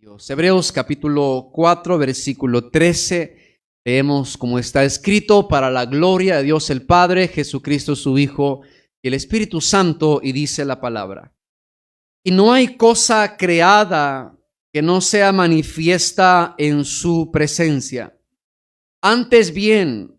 Dios. Hebreos capítulo 4, versículo 13. Leemos como está escrito: para la gloria de Dios el Padre, Jesucristo su Hijo y el Espíritu Santo, y dice la palabra. Y no hay cosa creada que no sea manifiesta en su presencia. Antes bien,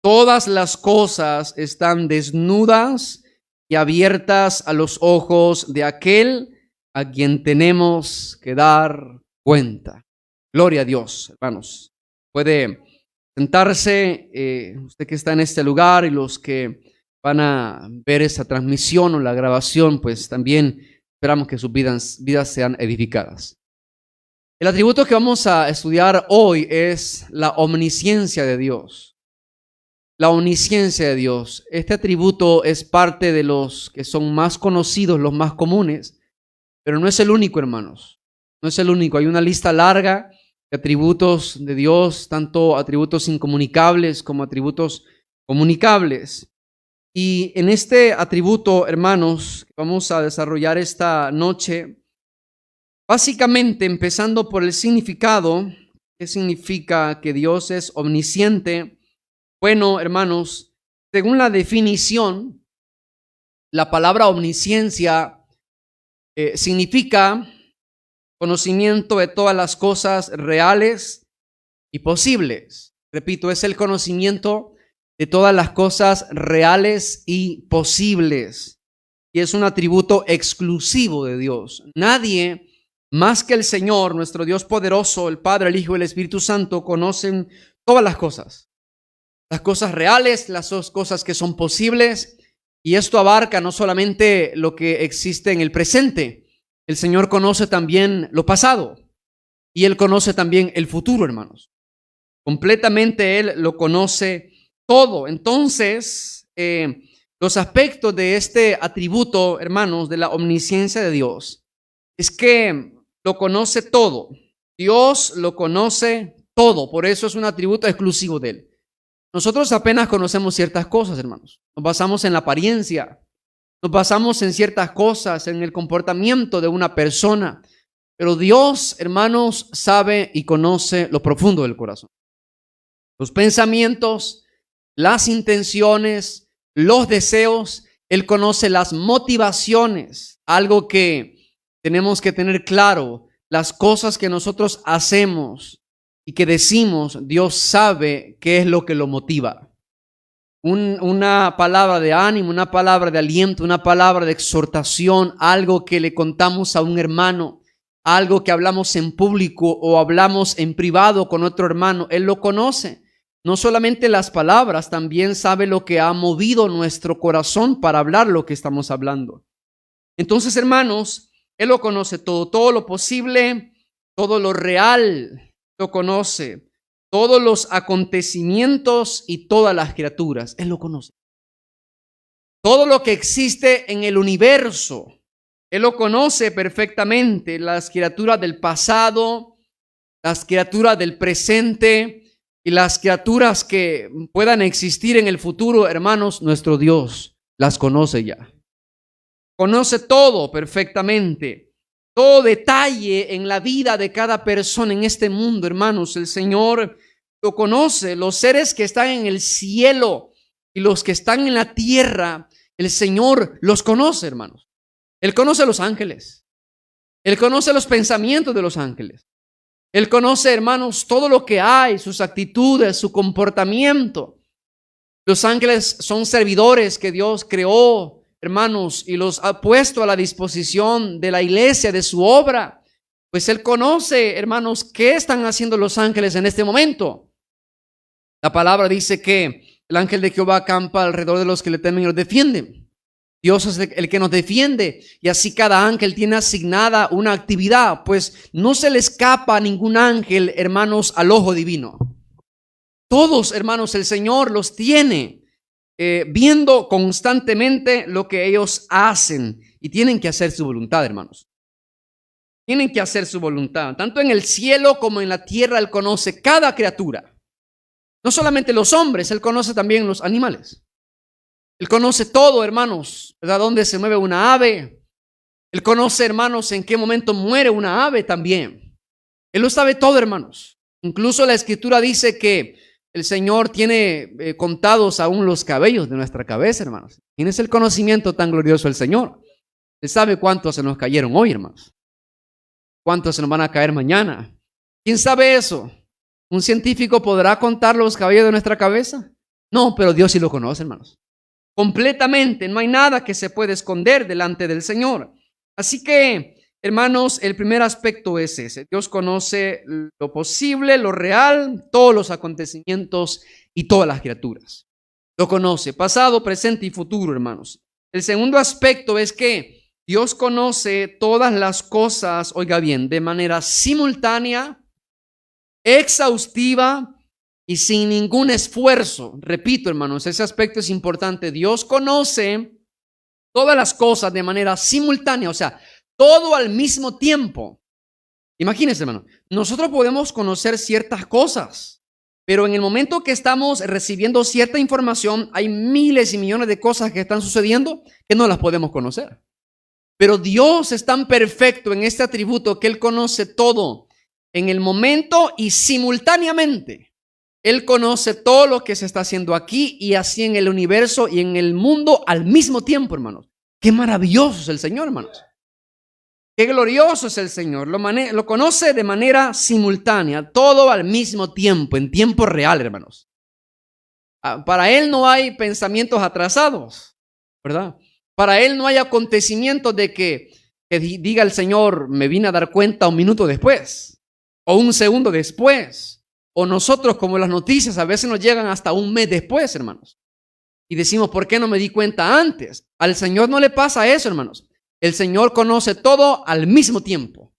todas las cosas están desnudas y abiertas a los ojos de aquel a quien tenemos que dar cuenta. Gloria a Dios, hermanos. Puede sentarse, usted que está en este lugar y los que van a ver esta transmisión o la grabación, pues también esperamos que sus vidas sean edificadas. El atributo que vamos a estudiar hoy es la omnisciencia de Dios. La omnisciencia de Dios. Este atributo es parte de los que son más conocidos, los más comunes, pero no es el único, hermanos. No es el único. Hay una lista larga de atributos de Dios, tanto atributos incomunicables como atributos comunicables. Y en este atributo, hermanos, que vamos a desarrollar esta noche, básicamente empezando por el significado. ¿Qué significa que Dios es omnisciente? Bueno, hermanos, según la definición, la palabra omnisciencia significa conocimiento de todas las cosas reales y posibles. Repito, es el conocimiento de todas las cosas reales y posibles. Y es un atributo exclusivo de Dios. Nadie más que el Señor, nuestro Dios poderoso, el Padre, el Hijo y el Espíritu Santo, conocen todas las cosas. Las cosas reales, las cosas que son posibles. Y esto abarca no solamente lo que existe en el presente. El Señor conoce también lo pasado. Y Él conoce también el futuro, hermanos. Completamente Él lo conoce todo. Entonces, los aspectos de este atributo, hermanos, de la omnisciencia de Dios, es que lo conoce todo. Dios lo conoce todo. Por eso es un atributo exclusivo de Él. Nosotros apenas conocemos ciertas cosas, hermanos. Nos basamos en la apariencia. Nos basamos en ciertas cosas, en el comportamiento de una persona. Pero Dios, hermanos, sabe y conoce lo profundo del corazón. Los pensamientos, las intenciones, los deseos. Él conoce las motivaciones. Algo que tenemos que tener claro. Las cosas que nosotros hacemos y que decimos, Dios sabe qué es lo que lo motiva. Una palabra de ánimo, una palabra de aliento, una palabra de exhortación, algo que le contamos a un hermano, algo que hablamos en público o hablamos en privado con otro hermano, Él lo conoce. No solamente las palabras, también sabe lo que ha movido nuestro corazón para hablar lo que estamos hablando. Entonces, hermanos, Él lo conoce todo, todo lo posible, todo lo real lo conoce. Todos los acontecimientos y todas las criaturas, Él lo conoce. Todo lo que existe en el universo, Él lo conoce perfectamente. Las criaturas del pasado, las criaturas del presente y las criaturas que puedan existir en el futuro, hermanos, nuestro Dios las conoce ya. Conoce todo perfectamente. Todo detalle en la vida de cada persona en este mundo, hermanos, el Señor lo conoce. Los seres que están en el cielo y los que están en la tierra, el Señor los conoce, hermanos. Él conoce a los ángeles. Él conoce los pensamientos de los ángeles. Él conoce, hermanos, todo lo que hay, sus actitudes, su comportamiento. Los ángeles son servidores que Dios creó, hermanos, y los ha puesto a la disposición de la iglesia, de su obra. Pues Él conoce, hermanos, qué están haciendo los ángeles en este momento. La palabra dice que el ángel de Jehová acampa alrededor de los que le temen y los defienden. Dios es el que nos defiende, y así cada ángel tiene asignada una actividad. Pues no se le escapa a ningún ángel, hermanos, al ojo divino. Todos, hermanos, el Señor los tiene viendo constantemente lo que ellos hacen, y tienen que hacer su voluntad, hermanos. Tienen que hacer su voluntad. Tanto en el cielo como en la tierra Él conoce cada criatura. No solamente los hombres, Él conoce también los animales. Él conoce todo, hermanos, ¿verdad? Dónde se mueve una ave. Él conoce, hermanos, en qué momento muere una ave también. Él lo sabe todo, hermanos. Incluso la Escritura dice que el Señor tiene contados aún los cabellos de nuestra cabeza, hermanos. Tienes el conocimiento tan glorioso del Señor. Él sabe cuántos se nos cayeron hoy, hermanos. Cuántos se nos van a caer mañana. ¿Quién sabe eso? ¿Un científico podrá contar los cabellos de nuestra cabeza? No, pero Dios sí lo conoce, hermanos. Completamente. No hay nada que se pueda esconder delante del Señor. Así que, hermanos, el primer aspecto es ese. Dios conoce lo posible, lo real, todos los acontecimientos y todas las criaturas. Lo conoce, pasado, presente y futuro, hermanos. El segundo aspecto es que Dios conoce todas las cosas, oiga bien, de manera simultánea, exhaustiva y sin ningún esfuerzo. Repito, hermanos, ese aspecto es importante. Dios conoce todas las cosas de manera simultánea, o sea, todo al mismo tiempo. Imagínense, hermano, nosotros podemos conocer ciertas cosas, pero en el momento que estamos recibiendo cierta información, hay miles y millones de cosas que están sucediendo que no las podemos conocer. Pero Dios es tan perfecto en este atributo que Él conoce todo en el momento y simultáneamente. Él conoce todo lo que se está haciendo aquí y así en el universo y en el mundo al mismo tiempo, hermanos. Qué maravilloso es el Señor, hermanos. Qué glorioso es el Señor. Lo conoce de manera simultánea, todo al mismo tiempo, en tiempo real, hermanos. Para Él no hay pensamientos atrasados, ¿verdad? Para Él no hay acontecimientos de que diga el Señor, me vine a dar cuenta un minuto después, o un segundo después, o nosotros como las noticias a veces nos llegan hasta un mes después, hermanos. Y decimos, ¿por qué no me di cuenta antes? Al Señor no le pasa eso, hermanos. El Señor conoce todo al mismo tiempo.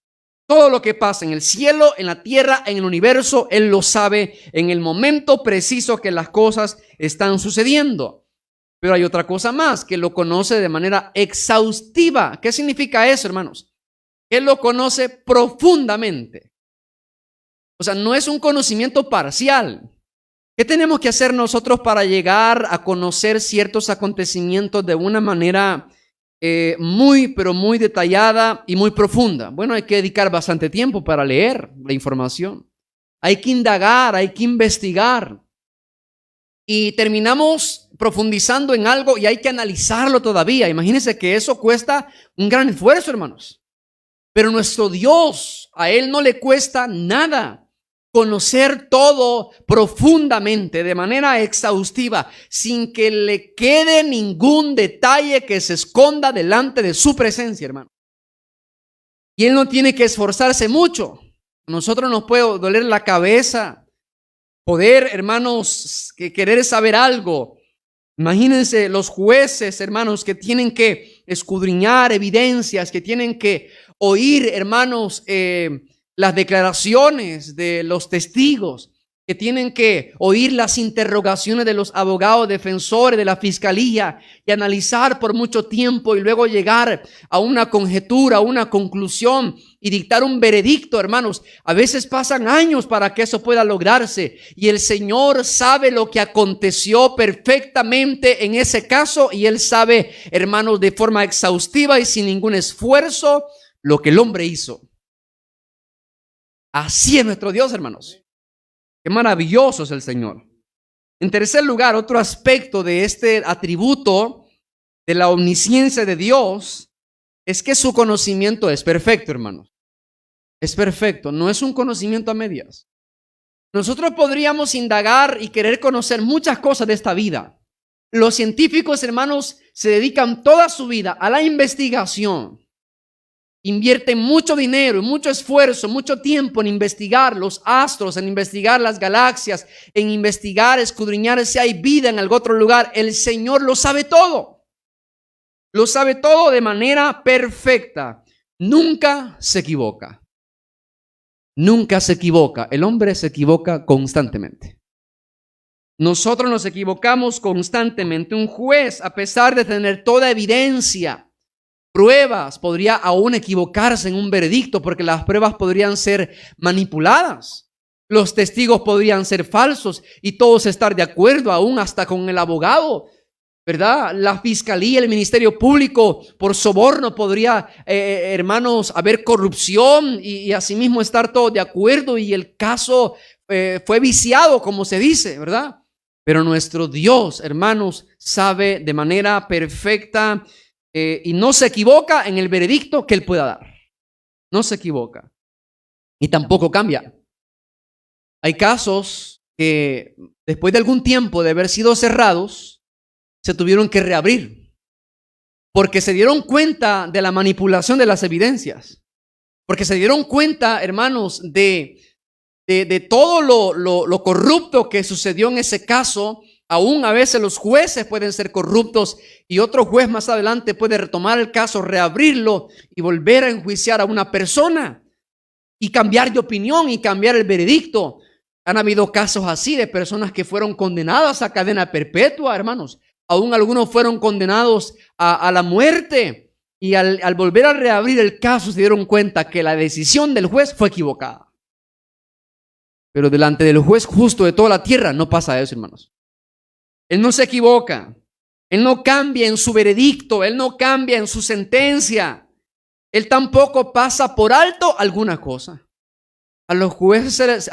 Todo lo que pasa en el cielo, en la tierra, en el universo, Él lo sabe en el momento preciso que las cosas están sucediendo. Pero hay otra cosa más, que lo conoce de manera exhaustiva. ¿Qué significa eso, hermanos? Él lo conoce profundamente. O sea, no es un conocimiento parcial. ¿Qué tenemos que hacer nosotros para llegar a conocer ciertos acontecimientos de una manera pero muy detallada y muy profunda? Bueno, hay que dedicar bastante tiempo para leer la información. Hay que indagar, hay que investigar. Y terminamos profundizando en algo y hay que analizarlo todavía. Imagínense que eso cuesta un gran esfuerzo, hermanos. Pero nuestro Dios, a Él no le cuesta nada conocer todo profundamente, de manera exhaustiva, sin que le quede ningún detalle que se esconda delante de su presencia, hermano. Y Él no tiene que esforzarse mucho. A nosotros nos puede doler la cabeza, poder, hermanos, que querer saber algo. Imagínense los jueces, hermanos, que tienen que escudriñar evidencias, que tienen que oír, hermanos, las declaraciones de los testigos, que tienen que oír las interrogaciones de los abogados defensores de la fiscalía y analizar por mucho tiempo y luego llegar a una conjetura, a una conclusión y dictar un veredicto, hermanos. A veces pasan años para que eso pueda lograrse y el Señor sabe lo que aconteció perfectamente en ese caso y Él sabe, hermanos, de forma exhaustiva y sin ningún esfuerzo lo que el hombre hizo. Así es nuestro Dios, hermanos. Qué maravilloso es el Señor. En tercer lugar, otro aspecto de este atributo de la omnisciencia de Dios es que su conocimiento es perfecto, hermanos. Es perfecto, no es un conocimiento a medias. Nosotros podríamos indagar y querer conocer muchas cosas de esta vida. Los científicos, hermanos, se dedican toda su vida a la investigación. Invierten mucho dinero, mucho esfuerzo, mucho tiempo en investigar los astros, en investigar las galaxias, en investigar, escudriñar si hay vida en algún otro lugar. El Señor lo sabe todo. Lo sabe todo de manera perfecta. Nunca se equivoca. Nunca se equivoca. El hombre se equivoca constantemente. Nosotros nos equivocamos constantemente. Un juez, a pesar de tener toda evidencia, pruebas, podría aún equivocarse en un veredicto porque las pruebas podrían ser manipuladas. Los testigos podrían ser falsos y todos estar de acuerdo, aún hasta con el abogado. ¿verdad? La fiscalía, el ministerio público, por soborno podría, hermanos, haber corrupción y asimismo estar todos de acuerdo y el caso fue viciado, como se dice, ¿verdad? Pero nuestro Dios, hermanos, sabe de manera perfecta y no se equivoca en el veredicto que Él pueda dar. No se equivoca y tampoco cambia. Hay casos que después de algún tiempo de haber sido cerrados, se tuvieron que reabrir porque se dieron cuenta de la manipulación de las evidencias, porque se dieron cuenta, hermanos, de todo lo corrupto que sucedió en ese caso. Aún a veces los jueces pueden ser corruptos y otro juez más adelante puede retomar el caso, reabrirlo y volver a enjuiciar a una persona y cambiar de opinión y cambiar el veredicto. Han habido casos así de personas que fueron condenadas a cadena perpetua, hermanos. Aún algunos fueron condenados a la muerte y al volver a reabrir el caso se dieron cuenta que la decisión del juez fue equivocada. Pero delante del juez justo de toda la tierra no pasa eso, hermanos. Él no se equivoca. Él no cambia en su veredicto. Él no cambia en su sentencia. Él tampoco pasa por alto alguna cosa. A los jueces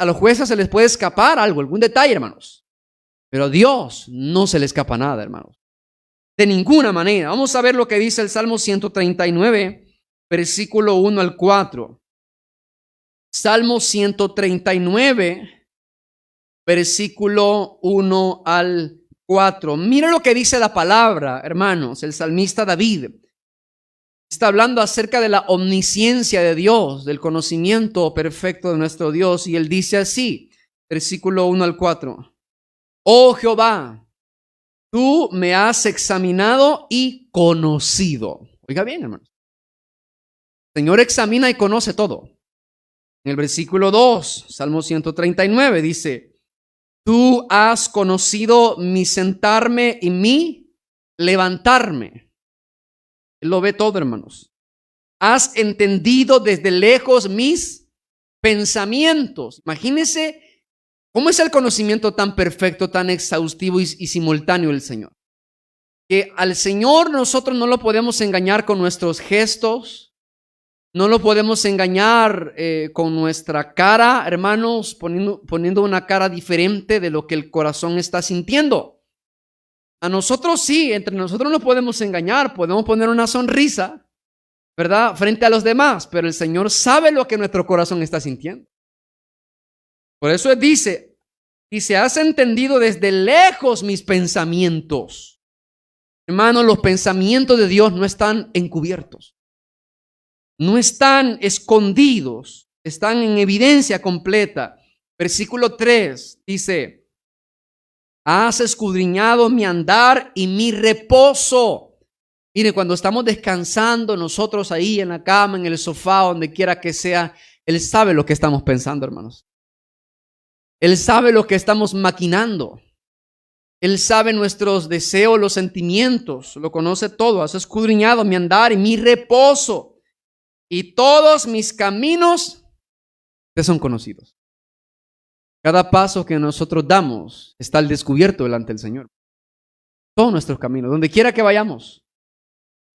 se les puede escapar algo, algún detalle, hermanos. Pero a Dios no se le escapa nada, hermanos. De ninguna manera. Vamos a ver lo que dice el Salmo 139, versículo 1 al 4. Salmo 139, versículo 1 al 4. Mira lo que dice la palabra, hermanos. El salmista David está hablando acerca de la omnisciencia de Dios, del conocimiento perfecto de nuestro Dios. Y él dice así, versículo 1 al 4. Oh Jehová, tú me has examinado y conocido. Oiga bien, hermanos. El Señor examina y conoce todo. En el versículo 2, Salmo 139, dice: tú has conocido mi sentarme y mi levantarme. Él lo ve todo, hermanos. Has entendido desde lejos mis pensamientos. Imagínense cómo es el conocimiento tan perfecto, tan exhaustivo y simultáneo del Señor. Que al Señor nosotros no lo podemos engañar con nuestros gestos. No lo podemos engañar con nuestra cara, hermanos, poniendo una cara diferente de lo que el corazón está sintiendo. A nosotros sí, entre nosotros no podemos engañar, podemos poner una sonrisa, ¿verdad?, frente a los demás, pero el Señor sabe lo que nuestro corazón está sintiendo. Por eso dice, has entendido desde lejos mis pensamientos. Hermanos, los pensamientos de Dios no están encubiertos. No están escondidos, están en evidencia completa. Versículo 3 dice: has escudriñado mi andar y mi reposo. Mire, cuando estamos descansando nosotros ahí en la cama, en el sofá, donde quiera que sea, Él sabe lo que estamos pensando, hermanos. Él sabe lo que estamos maquinando. Él sabe nuestros deseos, los sentimientos, lo conoce todo. Has escudriñado mi andar y mi reposo. Y todos mis caminos te son conocidos. Cada paso que nosotros damos está al descubierto delante del Señor. Todos nuestros caminos, donde quiera que vayamos.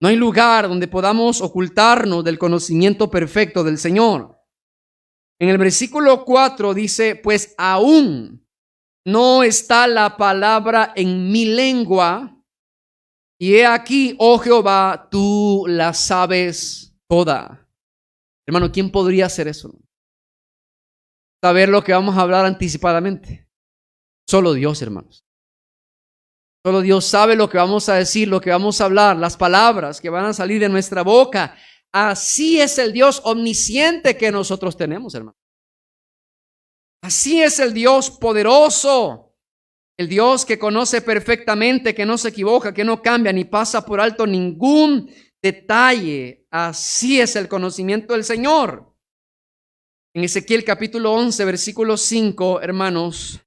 No hay lugar donde podamos ocultarnos del conocimiento perfecto del Señor. En el versículo 4 dice: pues aún no está la palabra en mi lengua, y he aquí, oh Jehová, tú la sabes toda. Hermano, ¿quién podría hacer eso? Saber lo que vamos a hablar anticipadamente. Solo Dios, hermanos. Solo Dios sabe lo que vamos a decir, lo que vamos a hablar, las palabras que van a salir de nuestra boca. Así es el Dios omnisciente que nosotros tenemos, hermano. Así es el Dios poderoso. El Dios que conoce perfectamente, que no se equivoca, que no cambia ni pasa por alto ningún detalle. Así es el conocimiento del Señor. En Ezequiel capítulo 11, versículo 5, hermanos.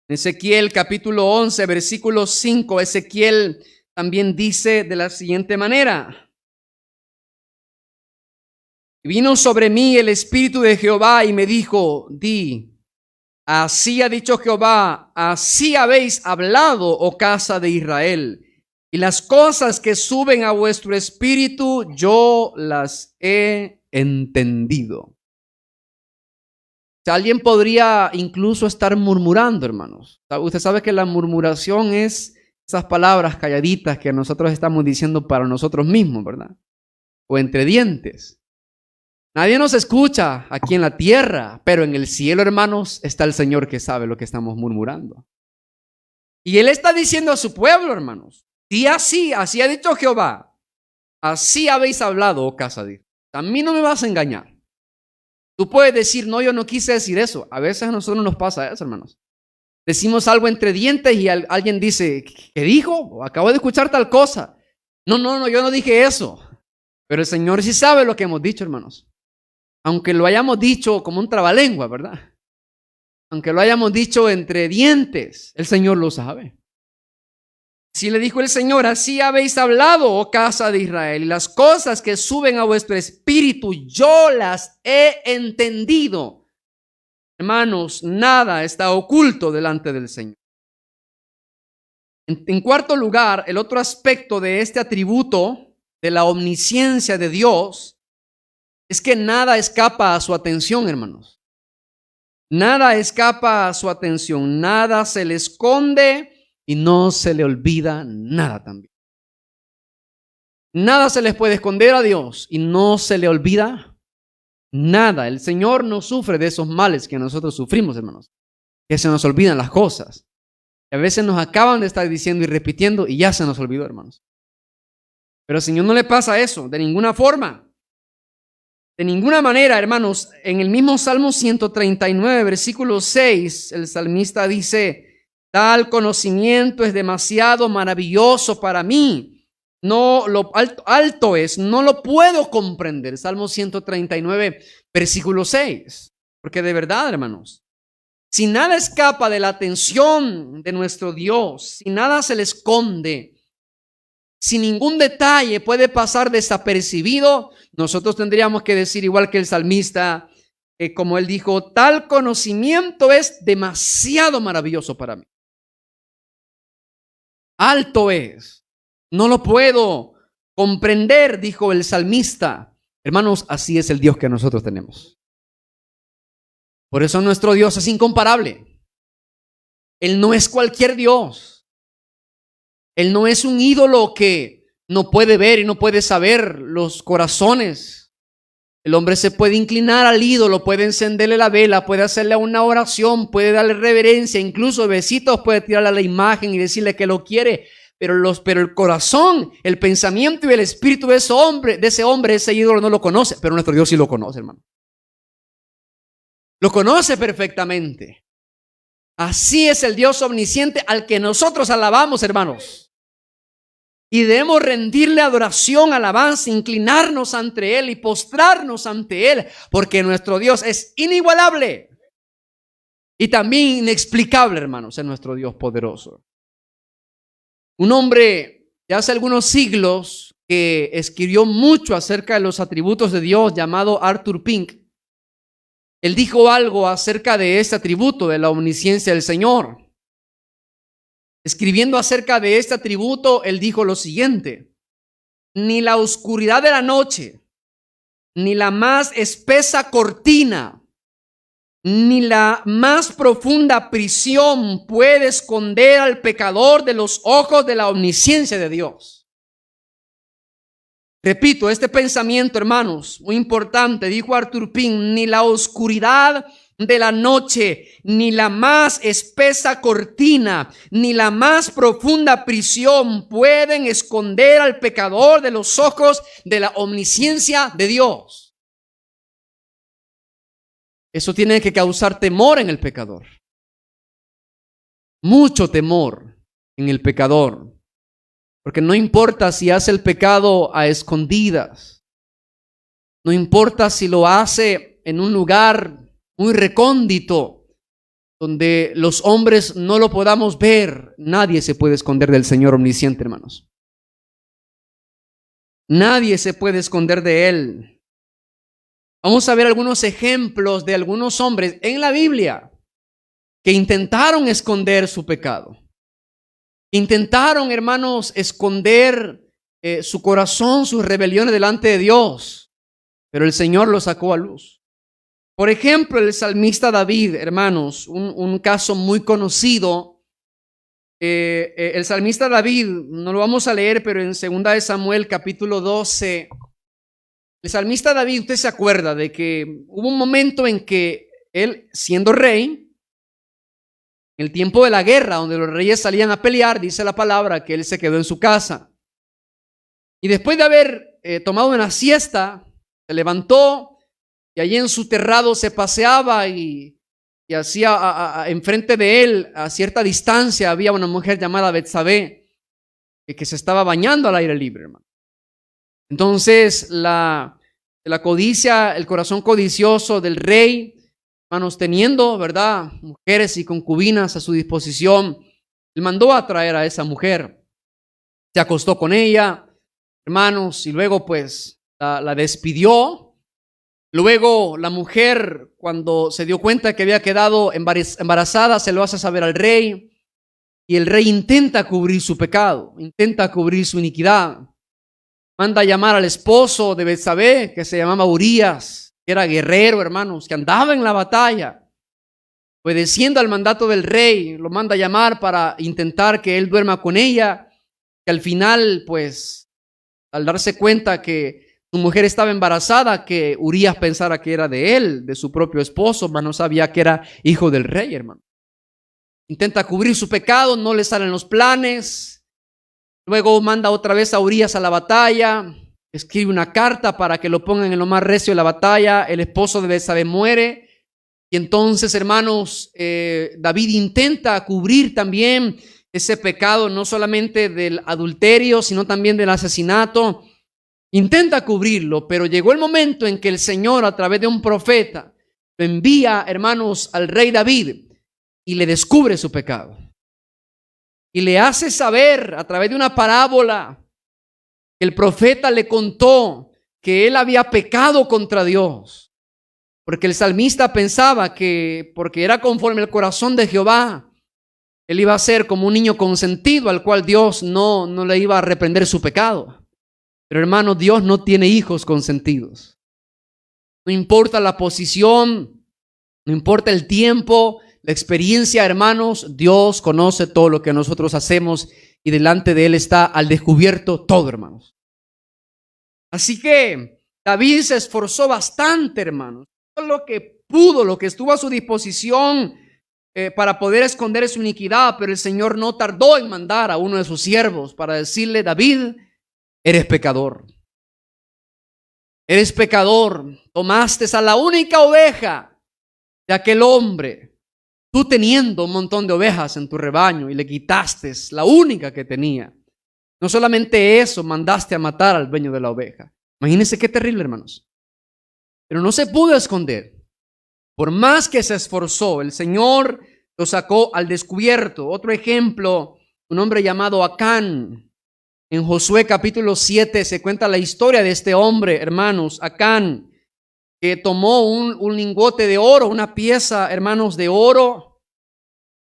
Ezequiel capítulo 11, versículo 5, Ezequiel también dice de la siguiente manera: vino sobre mí el Espíritu de Jehová y me dijo: di, Así ha dicho Jehová, así habéis hablado, oh casa de Israel, y las cosas que suben a vuestro espíritu, yo las he entendido. O sea, alguien podría incluso estar murmurando, hermanos. Usted sabe que la murmuración es esas palabras calladitas que nosotros estamos diciendo para nosotros mismos, ¿verdad? O entre dientes. Nadie nos escucha aquí en la tierra, pero en el cielo, hermanos, está el Señor que sabe lo que estamos murmurando. Y Él está diciendo a su pueblo, hermanos, y así ha dicho Jehová, así habéis hablado, oh casa de Israel. A mí no me vas a engañar. Tú puedes decir, no, yo no quise decir eso. A veces a nosotros nos pasa eso, hermanos. Decimos algo entre dientes y alguien dice, ¿qué dijo? Acabo de escuchar tal cosa. No, yo no dije eso. Pero el Señor sí sabe lo que hemos dicho, hermanos. Aunque lo hayamos dicho como un trabalengua, ¿verdad? Aunque lo hayamos dicho entre dientes, el Señor lo sabe. Si le dijo el Señor, así habéis hablado, oh casa de Israel, y las cosas que suben a vuestro espíritu, yo las he entendido. Hermanos, nada está oculto delante del Señor. En cuarto lugar, el otro aspecto de este atributo de la omnisciencia de Dios es que nada escapa a su atención, hermanos. Nada escapa a su atención, nada se le esconde y no se le olvida nada también. Nada se les puede esconder a Dios y no se le olvida nada. El Señor no sufre de esos males que nosotros sufrimos, hermanos, que se nos olvidan las cosas. Y a veces nos acaban de estar diciendo y repitiendo y ya se nos olvidó, hermanos. Pero al Señor no le pasa eso, de ninguna forma. De ninguna manera, hermanos. En el mismo Salmo 139, versículo 6, el salmista dice, tal conocimiento es demasiado maravilloso para mí. No, lo alto es, no lo puedo comprender. Salmo 139, versículo 6. Porque de verdad, hermanos, si nada escapa de la atención de nuestro Dios, si nada se le esconde, si ningún detalle puede pasar desapercibido, nosotros tendríamos que decir igual que el salmista, como él dijo, tal conocimiento es demasiado maravilloso para mí. Alto es, no lo puedo comprender, dijo el salmista. Hermanos, así es el Dios que nosotros tenemos. Por eso nuestro Dios es incomparable. Él no es cualquier Dios. Él no es un ídolo que no puede ver y no puede saber los corazones. El hombre se puede inclinar al ídolo, puede encenderle la vela, puede hacerle una oración, puede darle reverencia, incluso besitos puede tirarle a la imagen y decirle que lo quiere. Pero el corazón, el pensamiento y el espíritu de ese hombre, ese ídolo no lo conoce. Pero nuestro Dios sí lo conoce, hermano. Lo conoce perfectamente. Así es el Dios omnisciente al que nosotros alabamos, hermanos. Y debemos rendirle adoración, alabanza, inclinarnos ante Él y postrarnos ante Él, porque nuestro Dios es inigualable y también inexplicable, hermanos, es nuestro Dios poderoso. Un hombre de hace algunos siglos que escribió mucho acerca de los atributos de Dios, llamado Arthur Pink, él dijo algo acerca de este atributo de la omnisciencia del Señor. Escribiendo acerca de este atributo, él dijo lo siguiente: ni la oscuridad de la noche, ni la más espesa cortina, ni la más profunda prisión puede esconder al pecador de los ojos de la omnisciencia de Dios. Repito, este pensamiento, hermanos, muy importante, dijo Arthur Pink, ni la oscuridad de la noche, ni la más espesa cortina, ni la más profunda prisión pueden esconder al pecador de los ojos de la omnisciencia de Dios. Eso tiene que causar temor en el pecador. Mucho temor en el pecador. Porque no importa si hace el pecado a escondidas. No importa si lo hace en un lugar muy recóndito, donde los hombres no lo podamos ver. Nadie se puede esconder del Señor omnisciente, hermanos. Nadie se puede esconder de Él. Vamos a ver algunos ejemplos de algunos hombres en la Biblia que intentaron esconder su pecado. Intentaron, hermanos, esconder su corazón, sus rebeliones delante de Dios, pero el Señor lo sacó a luz. Por ejemplo, el salmista David, hermanos, un caso muy conocido. El salmista David, no lo vamos a leer, pero en 2 de Samuel capítulo 12, el salmista David, usted se acuerda de que hubo un momento en que él, siendo rey, en el tiempo de la guerra, donde los reyes salían a pelear, dice la palabra que él se quedó en su casa. Y después de haber tomado una siesta, se levantó y allí en su terrado se paseaba y hacía enfrente de él, a cierta distancia, había una mujer llamada Betsabé que se estaba bañando al aire libre, hermano. Entonces la codicia, el corazón codicioso del rey, hermanos, teniendo, ¿verdad?, mujeres y concubinas a su disposición, él mandó a traer a esa mujer. Se acostó con ella, hermanos, y luego pues la despidió. Luego la mujer, cuando se dio cuenta que había quedado embarazada, se lo hace saber al rey. Y el rey intenta cubrir su pecado, intenta cubrir su iniquidad. Manda a llamar al esposo de Betsabé, que se llamaba Urías, que era guerrero, hermanos, que andaba en la batalla. Obedeciendo al mandato del rey, lo manda a llamar para intentar que él duerma con ella. Que al final, pues, al darse cuenta que su mujer estaba embarazada, que Urías pensara que era de él, de su propio esposo, mas no sabía que era hijo del rey, hermano. Intenta cubrir su pecado, no le salen los planes. Luego manda otra vez a Urías a la batalla, escribe una carta para que lo pongan en lo más recio de la batalla. El esposo de Betsabé muere. Y entonces, hermanos, David intenta cubrir también ese pecado, no solamente del adulterio, sino también del asesinato. Intenta cubrirlo, pero llegó el momento en que el Señor, a través de un profeta, lo envía, hermanos, al rey David y le descubre su pecado. Y le hace saber a través de una parábola que el profeta le contó que él había pecado contra Dios. Porque el salmista pensaba que porque era conforme al corazón de Jehová, él iba a ser como un niño consentido al cual Dios no le iba a reprender su pecado. Pero hermano, Dios no tiene hijos consentidos. No importa la posición, no importa el tiempo, la experiencia, hermanos, Dios conoce todo lo que nosotros hacemos y delante de Él está al descubierto todo, hermanos. Así que David se esforzó bastante, hermanos. Todo lo que pudo, lo que estuvo a su disposición para poder esconder su iniquidad, pero el Señor no tardó en mandar a uno de sus siervos para decirle: David, eres pecador. Eres pecador. Tomaste a la única oveja de aquel hombre, tú teniendo un montón de ovejas en tu rebaño, y le quitaste la única que tenía. No solamente eso, mandaste a matar al dueño de la oveja. Imagínense qué terrible, hermanos. Pero no se pudo esconder. Por más que se esforzó, el Señor lo sacó al descubierto. Otro ejemplo, un hombre llamado Acán. En Josué capítulo 7 se cuenta la historia de este hombre, hermanos, Acán, que tomó un lingote de oro, una pieza, hermanos, de oro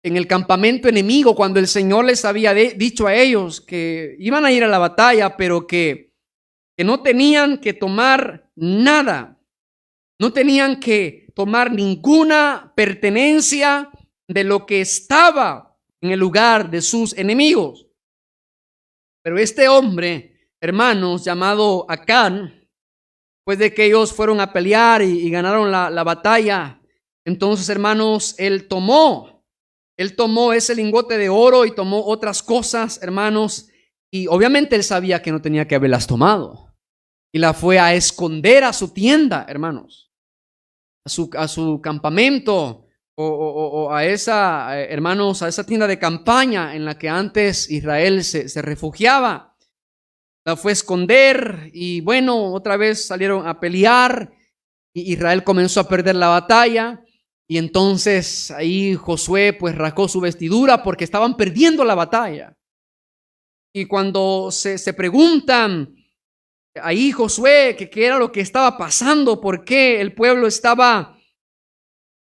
en el campamento enemigo, cuando el Señor les había dicho a ellos que iban a ir a la batalla, pero que no tenían que tomar nada, no tenían que tomar ninguna pertenencia de lo que estaba en el lugar de sus enemigos. Pero este hombre, hermanos, llamado Acán, después de que ellos fueron a pelear y ganaron la batalla, entonces, hermanos, él tomó ese lingote de oro y tomó otras cosas, hermanos, y obviamente él sabía que no tenía que haberlas tomado, y la fue a esconder a su tienda, hermanos, a su campamento, o a esa, hermanos, a esa tienda de campaña en la que antes Israel se refugiaba. La fue a esconder y bueno, otra vez salieron a pelear y Israel comenzó a perder la batalla. Y entonces ahí Josué pues rasgó su vestidura porque estaban perdiendo la batalla. Y cuando se preguntan ahí Josué que qué era lo que estaba pasando, por qué el pueblo estaba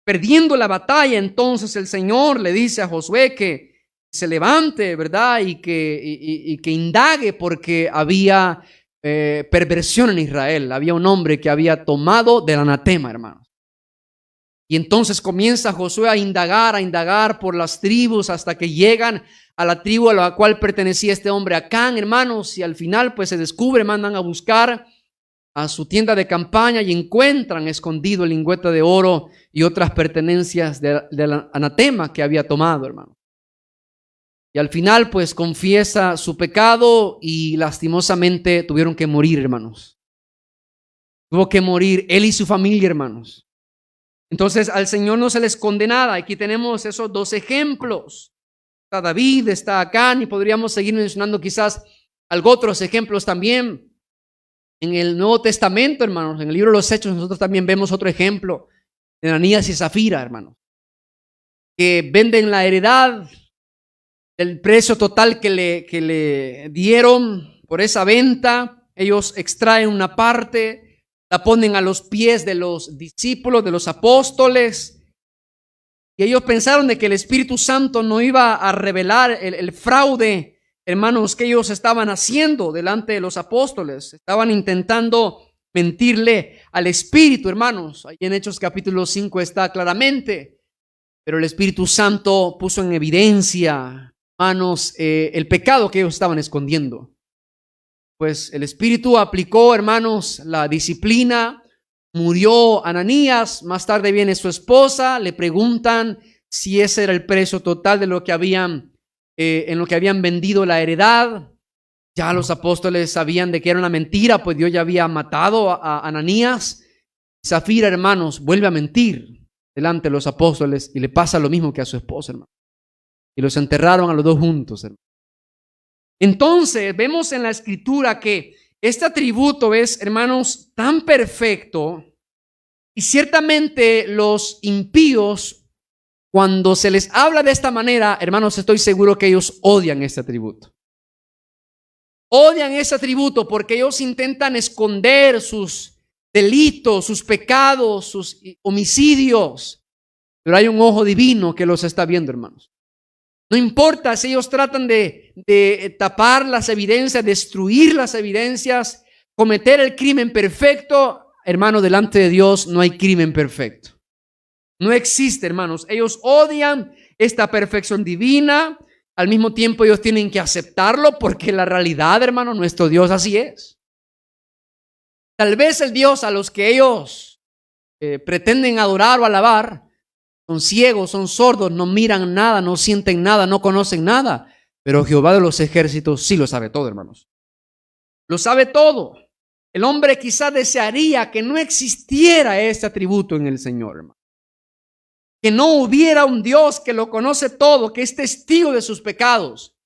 perdiendo la batalla, entonces el Señor le dice a Josué que se levante, ¿verdad? Y que indague, porque había perversión en Israel. Había un hombre que había tomado del anatema, hermanos. Y entonces comienza Josué a indagar por las tribus hasta que llegan a la tribu a la cual pertenecía este hombre Acán, hermanos, y al final pues se descubre, mandan a buscar a su tienda de campaña y encuentran escondido el lingote de oro y otras pertenencias del anatema que había tomado, hermano. Y al final pues confiesa su pecado y lastimosamente tuvieron que morir, hermanos. Tuvo que morir él y su familia, hermanos. Entonces al Señor no se le esconde nada. Aquí tenemos esos dos ejemplos. Está David, está Acán, y podríamos seguir mencionando quizás algo otros ejemplos también. En el Nuevo Testamento, hermanos, en el libro de los Hechos, nosotros también vemos otro ejemplo de Ananías y Zafira, hermanos, que venden la heredad, el precio total que le dieron por esa venta. Ellos extraen una parte, la ponen a los pies de los discípulos, de los apóstoles, y ellos pensaron de que el Espíritu Santo no iba a revelar el fraude, hermanos, que ellos estaban haciendo delante de los apóstoles. Estaban intentando mentirle al Espíritu, hermanos. Ahí en Hechos capítulo 5 está claramente. Pero el Espíritu Santo puso en evidencia, hermanos, el pecado que ellos estaban escondiendo. Pues el Espíritu aplicó, hermanos, la disciplina. Murió Ananías. Más tarde viene su esposa. Le preguntan si ese era el precio total de lo que habían en lo que habían vendido la heredad. Ya los apóstoles sabían de que era una mentira, pues Dios ya había matado a Ananías. Zafira, hermanos, vuelve a mentir delante de los apóstoles y le pasa lo mismo que a su esposa, hermano. Y los enterraron a los dos juntos, hermano. Entonces vemos en la escritura que este atributo es, hermanos, tan perfecto, y ciertamente los impíos, cuando se les habla de esta manera, hermanos, estoy seguro que ellos odian este atributo. Odian ese atributo porque ellos intentan esconder sus delitos, sus pecados, sus homicidios. Pero hay un ojo divino que los está viendo, hermanos. No importa si ellos tratan de tapar las evidencias, destruir las evidencias, cometer el crimen perfecto. Hermano, delante de Dios no hay crimen perfecto. No existe, hermanos. Ellos odian esta perfección divina. Al mismo tiempo ellos tienen que aceptarlo porque la realidad, hermano, nuestro Dios así es. Tal vez el Dios a los que ellos pretenden adorar o alabar son ciegos, son sordos, no miran nada, no sienten nada, no conocen nada. Pero Jehová de los ejércitos sí lo sabe todo, hermanos. Lo sabe todo. El hombre quizá desearía que no existiera este atributo en el Señor, hermano. Que no hubiera un Dios que lo conoce todo, que es testigo de sus pecados,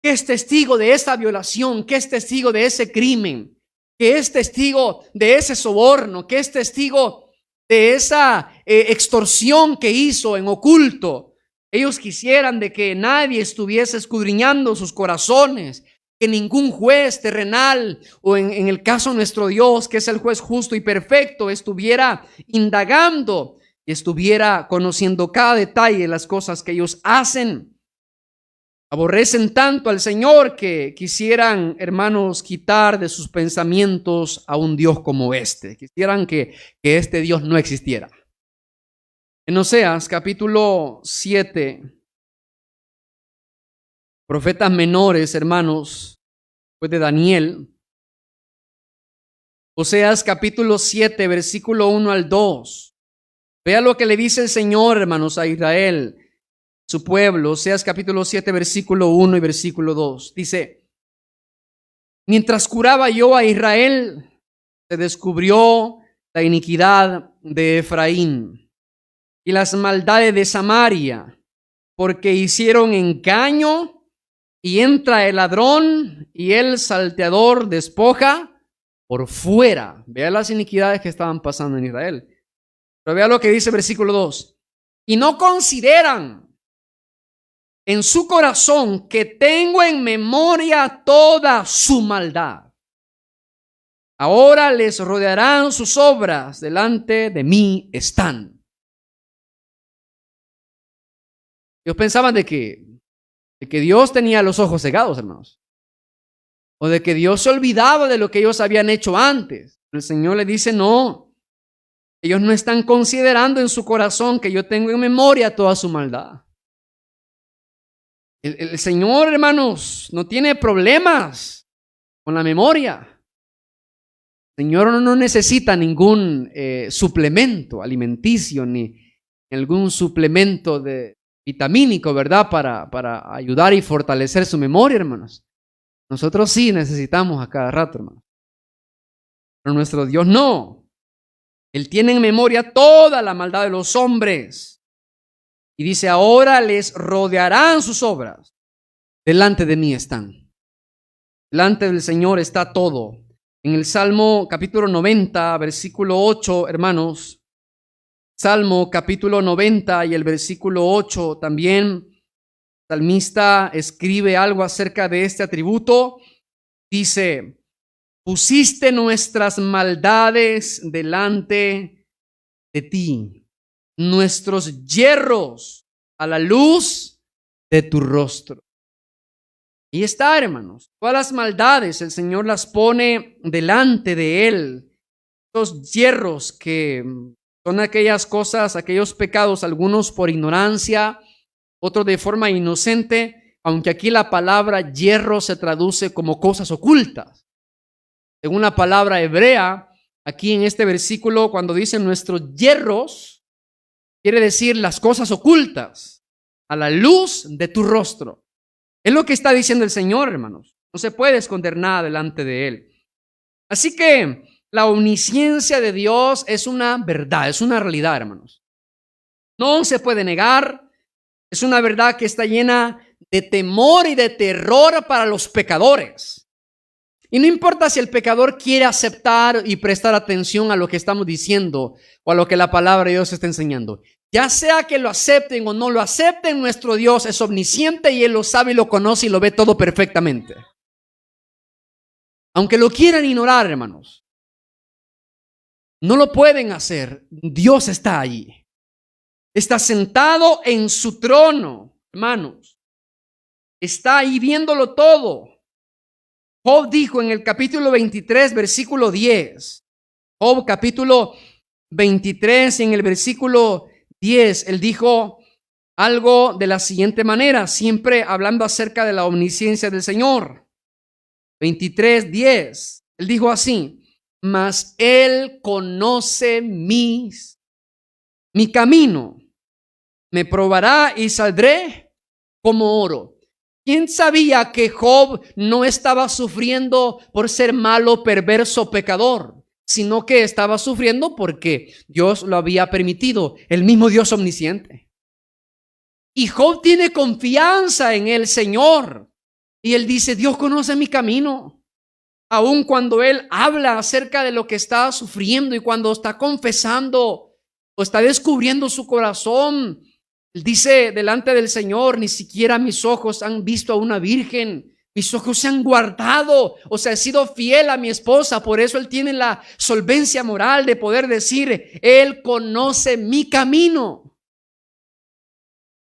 que es testigo de esa violación, que es testigo de ese crimen, que es testigo de ese soborno, que es testigo de esa extorsión que hizo en oculto. Ellos quisieran de que nadie estuviese escudriñando sus corazones, que ningún juez terrenal o en el caso de nuestro Dios, que es el juez justo y perfecto, estuviera indagando y estuviera conociendo cada detalle de las cosas que ellos hacen. Aborrecen tanto al Señor que quisieran, hermanos, quitar de sus pensamientos a un Dios como este. Quisieran que este Dios no existiera. En Oseas capítulo 7, profetas menores, hermanos, después de Daniel. Oseas capítulo 7, versículo 1 al 2. Vea lo que le dice el Señor, hermanos, a Israel, su pueblo. Oseas capítulo 7, versículo 1 y versículo 2. Dice: mientras curaba yo a Israel, se descubrió la iniquidad de Efraín y las maldades de Samaria, porque hicieron engaño y entra el ladrón y el salteador despoja por fuera. Vea las iniquidades que estaban pasando en Israel. Pero vea lo que dice el versículo 2. Y no consideran en su corazón que tengo en memoria toda su maldad. Ahora les rodearán sus obras, delante de mí están. Ellos pensaban de que Dios tenía los ojos cegados, hermanos. O de que Dios se olvidaba de lo que ellos habían hecho antes. El Señor le dice, no. Ellos no están considerando en su corazón que yo tengo en memoria toda su maldad. El Señor, hermanos, no tiene problemas con la memoria. El Señor no necesita ningún suplemento alimenticio ni algún suplemento vitamínico, ¿verdad? Para ayudar y fortalecer su memoria, hermanos. Nosotros sí necesitamos a cada rato, hermanos. Pero nuestro Dios no. Él tiene en memoria toda la maldad de los hombres. Y dice, ahora les rodearán sus obras. Delante de mí están. Delante del Señor está todo. En el Salmo capítulo 90, versículo 8, hermanos. Salmo capítulo 90 y el versículo 8 también. El salmista escribe algo acerca de este atributo. Dice, pusiste nuestras maldades delante de ti, nuestros yerros a la luz de tu rostro. Y está, hermanos, todas las maldades el Señor las pone delante de Él. Los yerros que son aquellas cosas, aquellos pecados, algunos por ignorancia, otros de forma inocente, aunque aquí la palabra yerro se traduce como cosas ocultas. Según la palabra hebrea, aquí en este versículo, cuando dice nuestros yerros, quiere decir las cosas ocultas, a la luz de tu rostro. Es lo que está diciendo el Señor, hermanos. No se puede esconder nada delante de Él. Así que la omnisciencia de Dios es una verdad, es una realidad, hermanos. No se puede negar. Es una verdad que está llena de temor y de terror para los pecadores. Y no importa si el pecador quiere aceptar y prestar atención a lo que estamos diciendo o a lo que la palabra de Dios está enseñando. Ya sea que lo acepten o no lo acepten, nuestro Dios es omnisciente y Él lo sabe y lo conoce y lo ve todo perfectamente. Aunque lo quieran ignorar, hermanos, no lo pueden hacer. Dios está allí. Está sentado en su trono, hermanos. Está ahí viéndolo todo. Job dijo en el capítulo 23, versículo 10. Job capítulo 23, en el versículo 10, él dijo algo de la siguiente manera, siempre hablando acerca de la omnisciencia del Señor. 23, 10. Él dijo así, mas Él conoce mi camino, me probará y saldré como oro. ¿Quién sabía que Job no estaba sufriendo por ser malo, perverso, pecador, sino que estaba sufriendo porque Dios lo había permitido, el mismo Dios omnisciente? Y Job tiene confianza en el Señor. Y él dice, Dios conoce mi camino. Aun cuando él habla acerca de lo que está sufriendo y cuando está confesando o está descubriendo su corazón, él dice delante del Señor, ni siquiera mis ojos han visto a una virgen, mis ojos se han guardado, o sea, he sido fiel a mi esposa, por eso él tiene la solvencia moral de poder decir, Él conoce mi camino,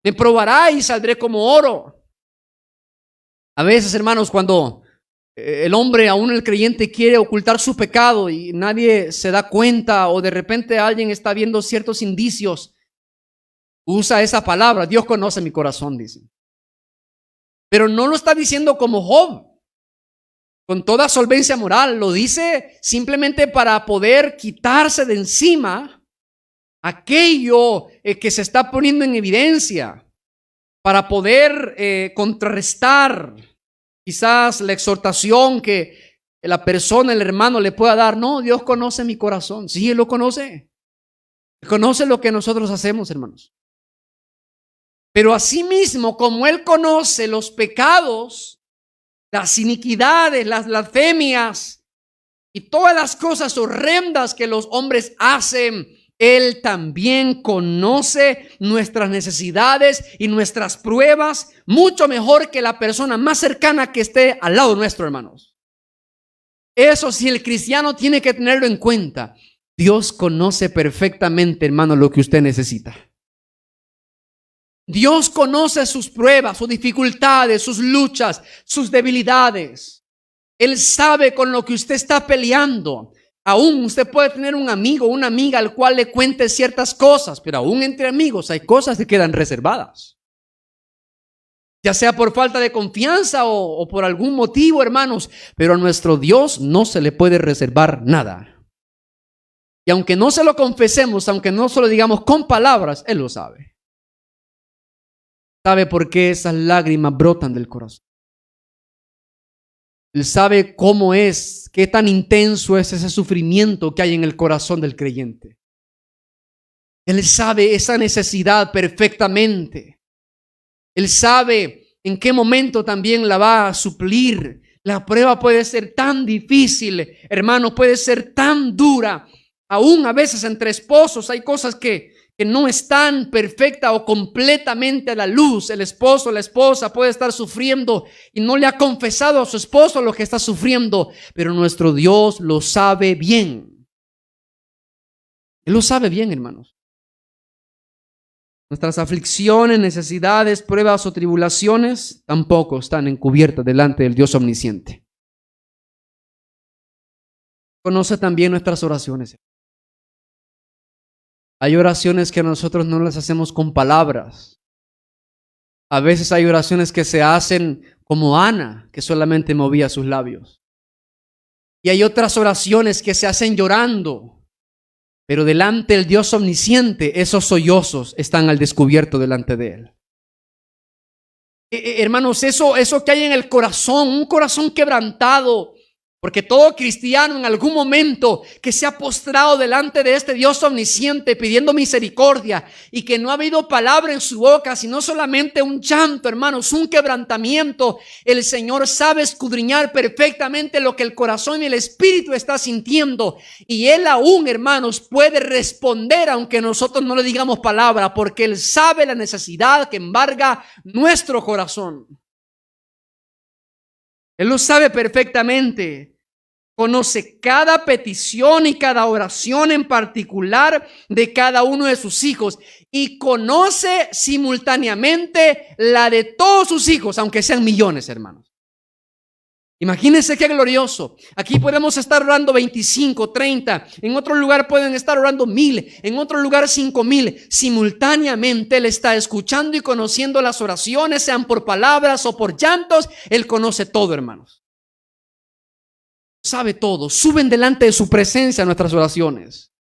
me probará y saldré como oro. A veces, hermanos, cuando el hombre, aún el creyente, quiere ocultar su pecado y nadie se da cuenta, o de repente alguien está viendo ciertos indicios, usa esa palabra, Dios conoce mi corazón, dice. Pero no lo está diciendo como Job, con toda solvencia moral, lo dice simplemente para poder quitarse de encima aquello que se está poniendo en evidencia, para poder contrarrestar quizás la exhortación que la persona, el hermano le pueda dar. No, Dios conoce mi corazón. Sí, Él lo conoce. Él conoce lo que nosotros hacemos, hermanos. Pero asimismo, como Él conoce los pecados, las iniquidades, las blasfemias y todas las cosas horrendas que los hombres hacen, Él también conoce nuestras necesidades y nuestras pruebas mucho mejor que la persona más cercana que esté al lado nuestro, hermanos. Eso sí, el cristiano tiene que tenerlo en cuenta. Dios conoce perfectamente, hermano, lo que usted necesita. Dios conoce sus pruebas, sus dificultades, sus luchas, sus debilidades. Él sabe con lo que usted está peleando. Aún usted puede tener un amigo o una amiga al cual le cuente ciertas cosas, pero aún entre amigos hay cosas que quedan reservadas. Ya sea por falta de confianza o por algún motivo, hermanos, pero a nuestro Dios no se le puede reservar nada. Y aunque no se lo confesemos, aunque no se lo digamos con palabras, Él lo sabe. Sabe por qué esas lágrimas brotan del corazón. Él sabe cómo es, qué tan intenso es ese sufrimiento que hay en el corazón del creyente. Él sabe esa necesidad perfectamente. Él sabe en qué momento también la va a suplir. La prueba puede ser tan difícil, hermano, puede ser tan dura. Aún a veces entre esposos hay cosas que no están perfecta o completamente a la luz. El esposo o la esposa puede estar sufriendo y no le ha confesado a su esposo lo que está sufriendo, pero nuestro Dios lo sabe bien. Él lo sabe bien, hermanos. Nuestras aflicciones, necesidades, pruebas o tribulaciones tampoco están encubiertas delante del Dios omnisciente. Conoce también nuestras oraciones. Hay oraciones que nosotros no las hacemos con palabras. A veces hay oraciones que se hacen como Ana, que solamente movía sus labios. Y hay otras oraciones que se hacen llorando. Pero delante del Dios omnisciente, esos sollozos están al descubierto delante de Él. Hermanos, eso que hay en el corazón, un corazón quebrantado, porque todo cristiano en algún momento que se ha postrado delante de este Dios omnisciente pidiendo misericordia y que no ha habido palabra en su boca, sino solamente un llanto, hermanos, un quebrantamiento, el Señor sabe escudriñar perfectamente lo que el corazón y el espíritu está sintiendo, y Él aún, hermanos, puede responder aunque nosotros no le digamos palabra, porque Él sabe la necesidad que embarga nuestro corazón. Él lo sabe perfectamente. Conoce cada petición y cada oración en particular de cada uno de sus hijos. Y conoce simultáneamente la de todos sus hijos, aunque sean millones, hermanos. Imagínense qué glorioso. Aquí podemos estar orando 25, 30. En otro lugar pueden estar orando 1000. En otro lugar 5000. Simultáneamente Él está escuchando y conociendo las oraciones, sean por palabras o por llantos. Él conoce todo, hermanos. Sabe todo. Suben delante de su presencia nuestras oraciones.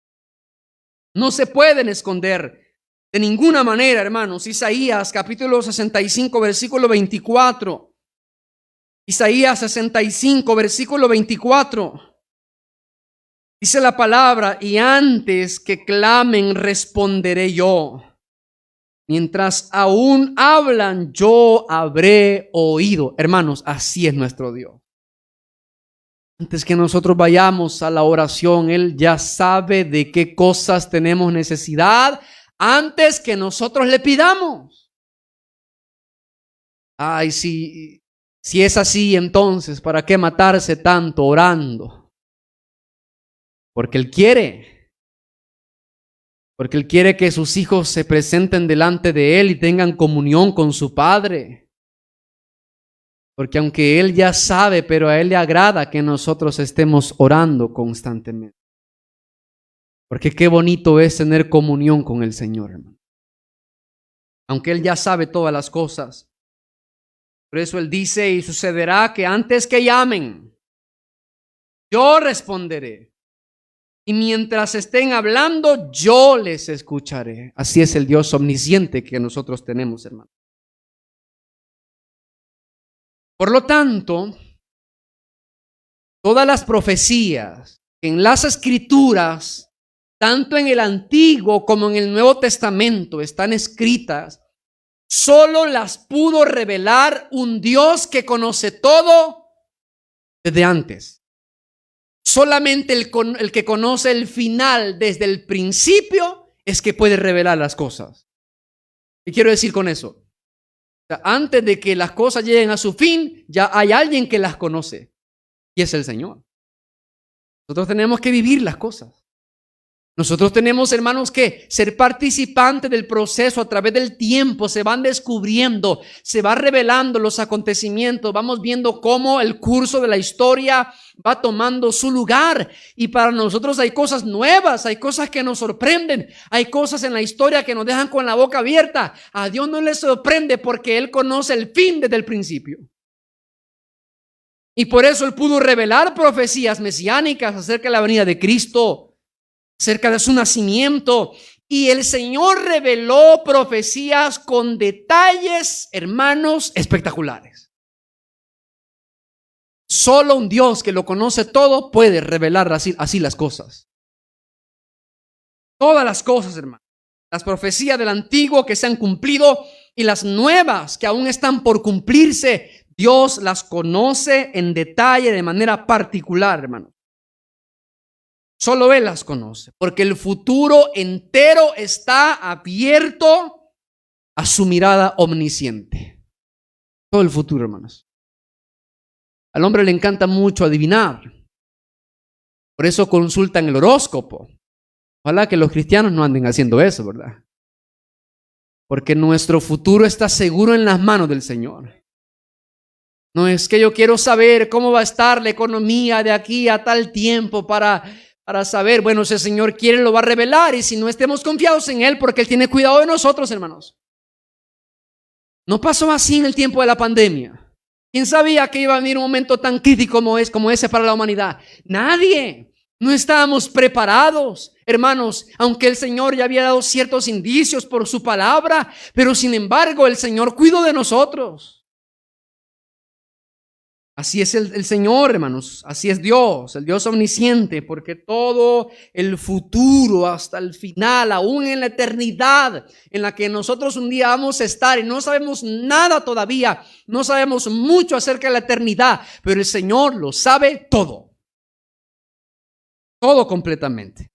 No se pueden esconder de ninguna manera, hermanos. Isaías capítulo 65 versículo 24. Isaías 65 versículo 24. Dice la palabra: y antes que clamen responderé yo. Mientras aún hablan, yo habré oído. Hermanos, así es nuestro Dios. Antes que nosotros vayamos a la oración, Él ya sabe de qué cosas tenemos necesidad antes que nosotros le pidamos. Ay, si es así, entonces, ¿para qué matarse tanto orando? Porque Él quiere. Porque Él quiere que sus hijos se presenten delante de Él y tengan comunión con su Padre. Porque aunque Él ya sabe, pero a Él le agrada que nosotros estemos orando constantemente. Porque qué bonito es tener comunión con el Señor, hermano. Aunque Él ya sabe todas las cosas. Por eso Él dice: y sucederá que antes que llamen, yo responderé. Y mientras estén hablando, yo les escucharé. Así es el Dios omnisciente que nosotros tenemos, hermano. Por lo tanto, todas las profecías en las Escrituras, tanto en el Antiguo como en el Nuevo Testamento, están escritas, solo las pudo revelar un Dios que conoce todo desde antes. Solamente el que conoce el final desde el principio es que puede revelar las cosas. ¿Qué quiero decir con eso? O sea, antes de que las cosas lleguen a su fin, ya hay alguien que las conoce, y es el Señor. Nosotros tenemos que vivir las cosas. Nosotros tenemos, hermanos, que ser participantes del proceso a través del tiempo. Se van descubriendo, se va revelando los acontecimientos. Vamos viendo cómo el curso de la historia va tomando su lugar. Y para nosotros hay cosas nuevas, hay cosas que nos sorprenden. Hay cosas en la historia que nos dejan con la boca abierta. A Dios no le sorprende porque Él conoce el fin desde el principio. Y por eso Él pudo revelar profecías mesiánicas acerca de la venida de Cristo, cerca de su nacimiento. Y el Señor reveló profecías con detalles, hermanos, espectaculares. Solo un Dios que lo conoce todo puede revelar así las cosas. Todas las cosas, hermanos. Las profecías del antiguo que se han cumplido y las nuevas que aún están por cumplirse, Dios las conoce en detalle de manera particular, hermanos. Solo Él las conoce, porque el futuro entero está abierto a su mirada omnisciente. Todo el futuro, hermanos. Al hombre le encanta mucho adivinar. Por eso consultan el horóscopo. Ojalá que los cristianos no anden haciendo eso, ¿verdad? Porque nuestro futuro está seguro en las manos del Señor. No es que yo quiero saber cómo va a estar la economía de aquí a tal tiempo para saber, bueno, si el Señor quiere lo va a revelar, y si no, estemos confiados en Él porque Él tiene cuidado de nosotros, hermanos. No pasó así en el tiempo de la pandemia. ¿Quién sabía que iba a venir un momento tan crítico como ese para la humanidad? Nadie. No estábamos preparados, hermanos, aunque el Señor ya había dado ciertos indicios por su palabra, pero sin embargo el Señor cuidó de nosotros. Así es el Señor, hermanos, así es Dios, el Dios omnisciente, porque todo el futuro hasta el final, aún en la eternidad en la que nosotros un día vamos a estar y no sabemos nada todavía, no sabemos mucho acerca de la eternidad, pero el Señor lo sabe todo, todo completamente.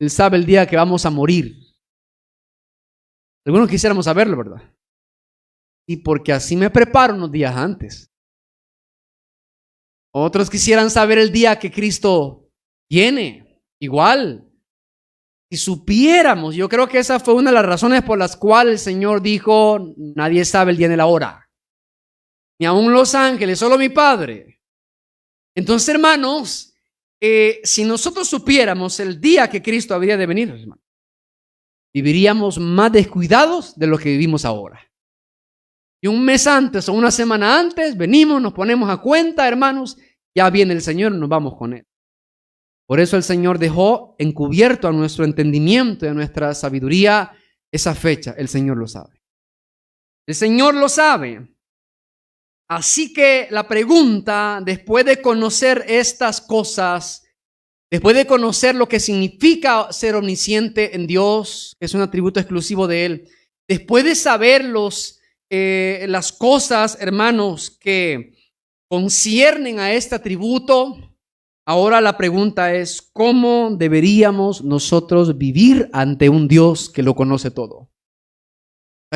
Él sabe el día que vamos a morir. Algunos quisiéramos saberlo, ¿verdad? Y porque así me preparo unos días antes. Otros quisieran saber el día que Cristo viene. Igual, si supiéramos, yo creo que esa fue una de las razones por las cuales el Señor dijo, nadie sabe el día ni la hora, ni aún los ángeles, solo mi Padre. Entonces, hermanos, si nosotros supiéramos el día que Cristo habría de venir, hermano, viviríamos más descuidados de lo que vivimos ahora. Y un mes antes o una semana antes venimos, nos ponemos a cuenta, hermanos, ya viene el Señor y nos vamos con Él. Por eso el Señor dejó encubierto a nuestro entendimiento y a nuestra sabiduría esa fecha. El Señor lo sabe. El Señor lo sabe. Así que la pregunta, después de conocer estas cosas, después de conocer lo que significa ser omnisciente en Dios, que es un atributo exclusivo de Él, después de saber las cosas, hermanos, que conciernen a este atributo, ahora la pregunta es, ¿cómo deberíamos nosotros vivir ante un Dios que lo conoce todo?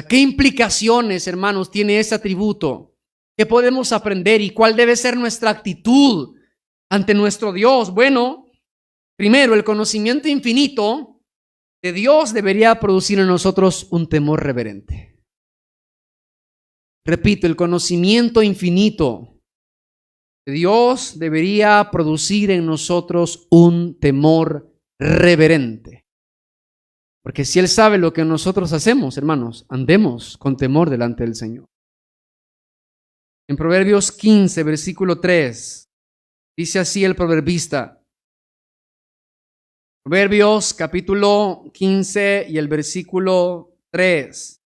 ¿Qué implicaciones, hermanos, tiene este atributo? ¿Qué podemos aprender y cuál debe ser nuestra actitud ante nuestro Dios? Bueno, primero, el conocimiento infinito de Dios debería producir en nosotros un temor reverente. Repito, el conocimiento infinito de Dios debería producir en nosotros un temor reverente. Porque si Él sabe lo que nosotros hacemos, hermanos, andemos con temor delante del Señor. En Proverbios 15, versículo 3, dice así el proverbista. Proverbios capítulo 15 y el versículo 3.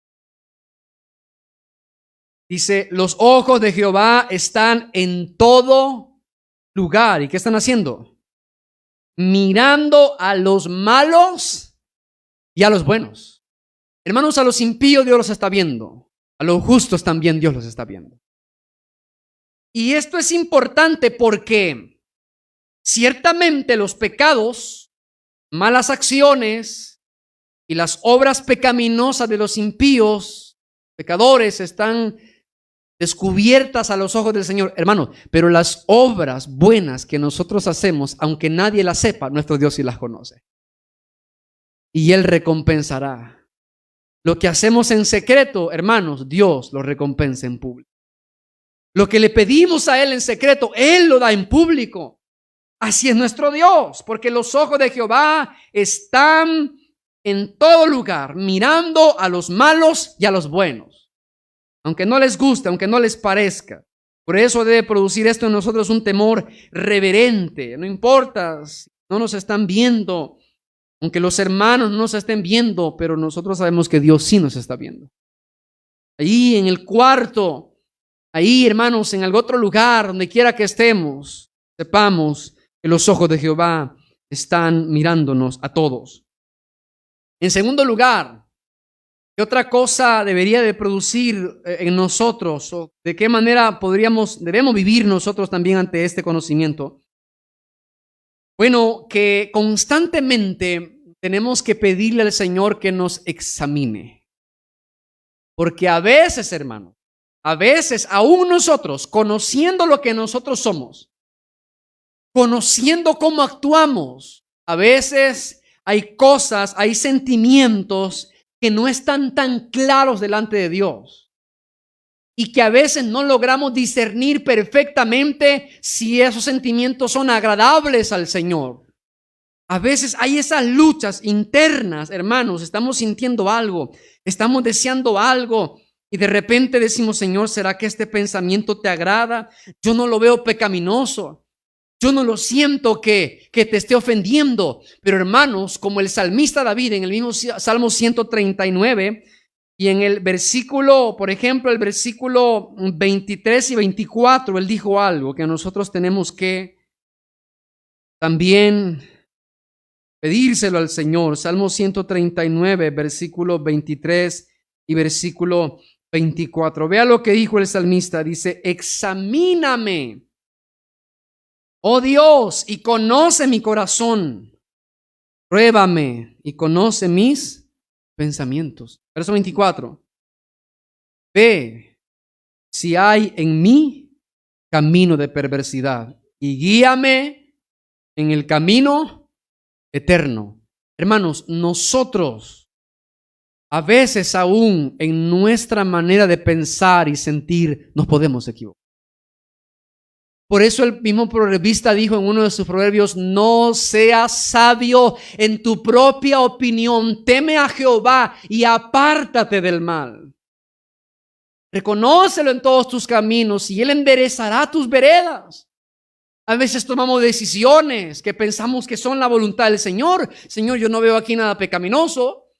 Dice, los ojos de Jehová están en todo lugar. ¿Y qué están haciendo? Mirando a los malos y a los buenos. Hermanos, a los impíos Dios los está viendo. A los justos también Dios los está viendo. Y esto es importante porque ciertamente los pecados, malas acciones y las obras pecaminosas de los impíos, pecadores, están descubiertas a los ojos del Señor, hermanos, pero las obras buenas que nosotros hacemos, aunque nadie las sepa, nuestro Dios sí las conoce. y Él recompensará. Lo que hacemos en secreto, hermanos, Dios lo recompensa en público. Lo que le pedimos a Él en secreto, Él lo da en público. Así es nuestro Dios, porque los ojos de Jehová están en todo lugar, mirando a los malos y a los buenos, aunque no les guste, aunque no les parezca. Por eso debe producir esto en nosotros un temor reverente. No importa si no nos están viendo, aunque los hermanos no nos estén viendo, pero nosotros sabemos que Dios sí nos está viendo. Ahí en el cuarto, ahí, hermanos, en algún otro lugar, donde quiera que estemos, sepamos que los ojos de Jehová están mirándonos a todos. En segundo lugar, ¿qué otra cosa debería de producir en nosotros? ¿O de qué manera debemos vivir nosotros también ante este conocimiento? Bueno, que constantemente tenemos que pedirle al Señor que nos examine. Porque a veces, hermano, a veces aún nosotros, conociendo lo que nosotros somos, conociendo cómo actuamos, a veces hay cosas, hay sentimientos que no están tan claros delante de Dios y que a veces no logramos discernir perfectamente si esos sentimientos son agradables al Señor. A veces hay esas luchas internas, hermanos, estamos sintiendo algo, estamos deseando algo y de repente decimos, Señor, ¿será que este pensamiento te agrada? Yo no lo veo pecaminoso. Yo no lo siento que te esté ofendiendo, pero hermanos, como el salmista David en el mismo Salmo 139 y en el versículo, por ejemplo, el versículo 23 y 24, él dijo algo que nosotros tenemos que también pedírselo al Señor. Salmo 139, versículo 23 y versículo 24. Vea lo que dijo el salmista, dice, examíname, oh Dios, y conoce mi corazón. Pruébame y conoce mis pensamientos. Verso 24. Ve si hay en mí camino de perversidad y guíame en el camino eterno. Hermanos, nosotros a veces aún en nuestra manera de pensar y sentir nos podemos equivocar. Por eso el mismo proverbista dijo en uno de sus proverbios, no seas sabio en tu propia opinión, teme a Jehová y apártate del mal. Reconócelo en todos tus caminos y Él enderezará tus veredas. A veces tomamos decisiones que pensamos que son la voluntad del Señor. Señor, yo no veo aquí nada pecaminoso.